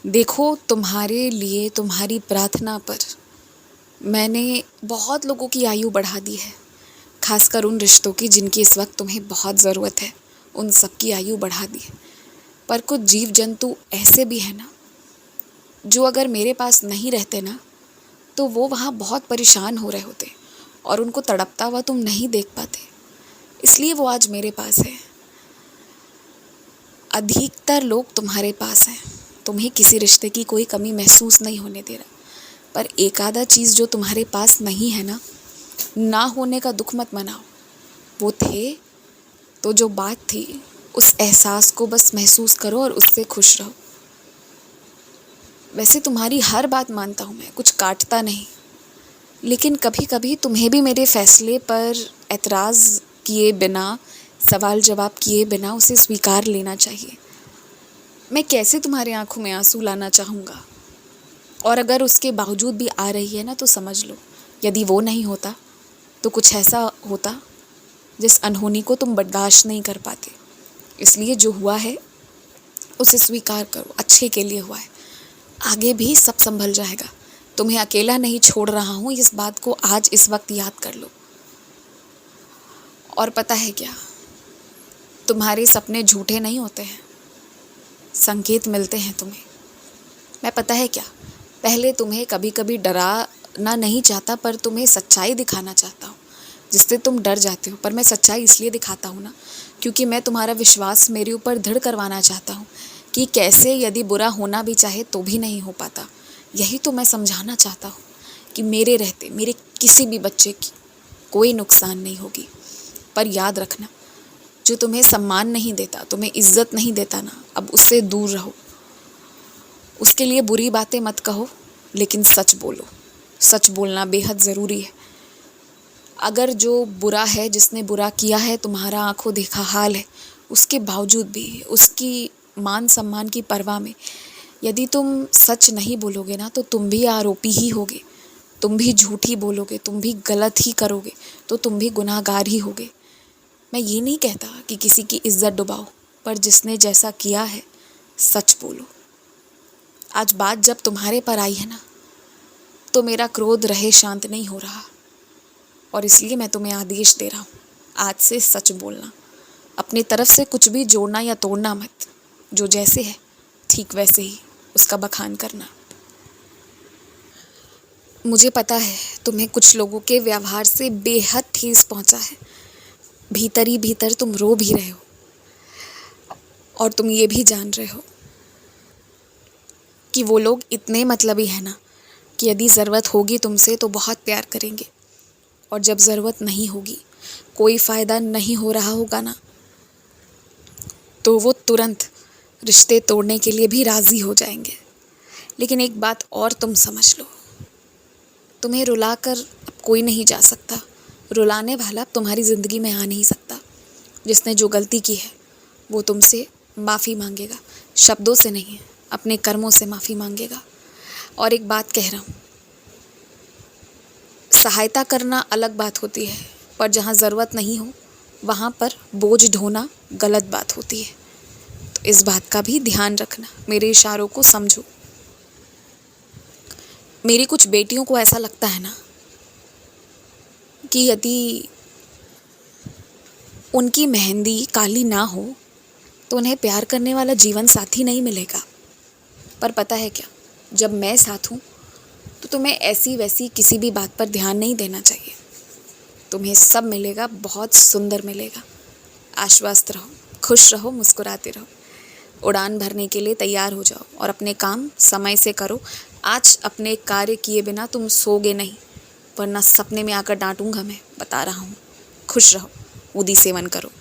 देखो, तुम्हारे लिए, तुम्हारी प्रार्थना पर मैंने बहुत लोगों की आयु बढ़ा दी है। खासकर उन रिश्तों की जिनकी इस वक्त तुम्हें बहुत ज़रूरत है, उन सब की आयु बढ़ा दी है। पर कुछ जीव जंतु ऐसे भी हैं ना, जो अगर मेरे पास नहीं रहते ना, तो वो वहाँ बहुत परेशान हो रहे होते और उनको तड़पता हुआ तुम नहीं देख पाते, इसलिए वो आज मेरे पास है। अधिकतर लोग तुम्हारे पास हैं, तुम्हें किसी रिश्ते की कोई कमी महसूस नहीं होने दे रहा। पर एक आधा चीज़ जो तुम्हारे पास नहीं है ना होने का दुख मत मनाओ। वो थे तो जो बात थी, उस एहसास को बस महसूस करो और उससे खुश रहो। वैसे तुम्हारी हर बात मानता हूँ मैं, कुछ काटता नहीं, लेकिन कभी कभी तुम्हें भी मेरे फैसले पर एतराज़ किए बिना, सवाल जवाब किए बिना उसे स्वीकार लेना चाहिए। मैं कैसे तुम्हारी आंखों में आंसू लाना चाहूँगा, और अगर उसके बावजूद भी आ रही है ना, तो समझ लो, यदि वो नहीं होता तो कुछ ऐसा होता जिस अनहोनी को तुम बर्दाश्त नहीं कर पाते। इसलिए जो हुआ है उसे स्वीकार करो, अच्छे के लिए हुआ है। आगे भी सब संभल जाएगा। तुम्हें अकेला नहीं छोड़ रहा हूँ, इस बात को आज इस वक्त याद कर लो। और पता है क्या, तुम्हारे सपने झूठे नहीं होते हैं, संकेत मिलते हैं तुम्हें। मैं पता है क्या, पहले तुम्हें कभी कभी डराना नहीं चाहता, पर तुम्हें सच्चाई दिखाना चाहता हूँ जिससे तुम डर जाते हो। पर मैं सच्चाई इसलिए दिखाता हूँ ना, क्योंकि मैं तुम्हारा विश्वास मेरे ऊपर दृढ़ करवाना चाहता हूँ कि कैसे यदि बुरा होना भी चाहे तो भी नहीं हो पाता। यही तो मैं समझाना चाहता हूँ कि मेरे रहते मेरे किसी भी बच्चे की कोई नुकसान नहीं होगी। पर याद रखना, जो तुम्हें सम्मान नहीं देता, तुम्हें इज्जत नहीं देता ना, अब उससे दूर रहो। उसके लिए बुरी बातें मत कहो, लेकिन सच बोलो। सच बोलना बेहद ज़रूरी है। अगर जो बुरा है, जिसने बुरा किया है, तुम्हारा आंखों देखा हाल है, उसके बावजूद भी उसकी मान सम्मान की परवाह में यदि तुम सच नहीं बोलोगे ना, तो तुम भी आरोपी ही होगे, तुम भी झूठी बोलोगे, तुम भी गलत ही करोगे, तो तुम भी गुनाहगार ही होगे। मैं ये नहीं कहता कि किसी की इज्जत डुबाओ, पर जिसने जैसा किया है सच बोलो। आज बात जब तुम्हारे पर आई है ना, तो मेरा क्रोध रहे शांत नहीं हो रहा, और इसलिए मैं तुम्हें आदेश दे रहा हूँ, आज से सच बोलना। अपनी तरफ से कुछ भी जोड़ना या तोड़ना मत। जो जैसे है ठीक वैसे ही उसका बखान करना। मुझे पता है तुम्हें कुछ लोगों के व्यवहार से बेहद ठेस पहुंचा है। भीतर ही भीतर तुम रो भी रहे हो, और तुम ये भी जान रहे हो कि वो लोग इतने मतलबी है ना, कि यदि ज़रूरत होगी तुमसे तो बहुत प्यार करेंगे, और जब ज़रूरत नहीं होगी, कोई फ़ायदा नहीं हो रहा होगा ना, तो वो तुरंत रिश्ते तोड़ने के लिए भी राज़ी हो जाएंगे। लेकिन एक बात और तुम समझ लो, तुम्हें रुलाकर अब कोई नहीं जा सकता। रुलाने वाला अब तुम्हारी ज़िंदगी में आ नहीं सकता। जिसने जो गलती की है वो तुमसे माफ़ी मांगेगा, शब्दों से नहीं, अपने कर्मों से माफ़ी मांगेगा। और एक बात कह रहा हूँ, सहायता करना अलग बात होती है, पर जहाँ ज़रूरत नहीं हो वहाँ पर बोझ ढोना गलत बात होती है। तो इस बात का भी ध्यान रखना, मेरे इशारों को समझो। मेरी कुछ बेटियों को ऐसा लगता है ना कि यदि उनकी मेहंदी काली ना हो तो उन्हें प्यार करने वाला जीवन साथी नहीं मिलेगा। पर पता है क्या, जब मैं साथ हूँ तो तुम्हें ऐसी वैसी किसी भी बात पर ध्यान नहीं देना चाहिए। तुम्हें सब मिलेगा, बहुत सुंदर मिलेगा। आश्वस्त रहो, खुश रहो, मुस्कुराते रहो। उड़ान भरने के लिए तैयार हो जाओ और अपने काम समय से करो। आज अपने कार्य किए बिना तुम सोगे नहीं, वरना सपने में आकर डांटूंगा मैं, बता रहा हूँ। खुश रहो, उदी सेवन करो।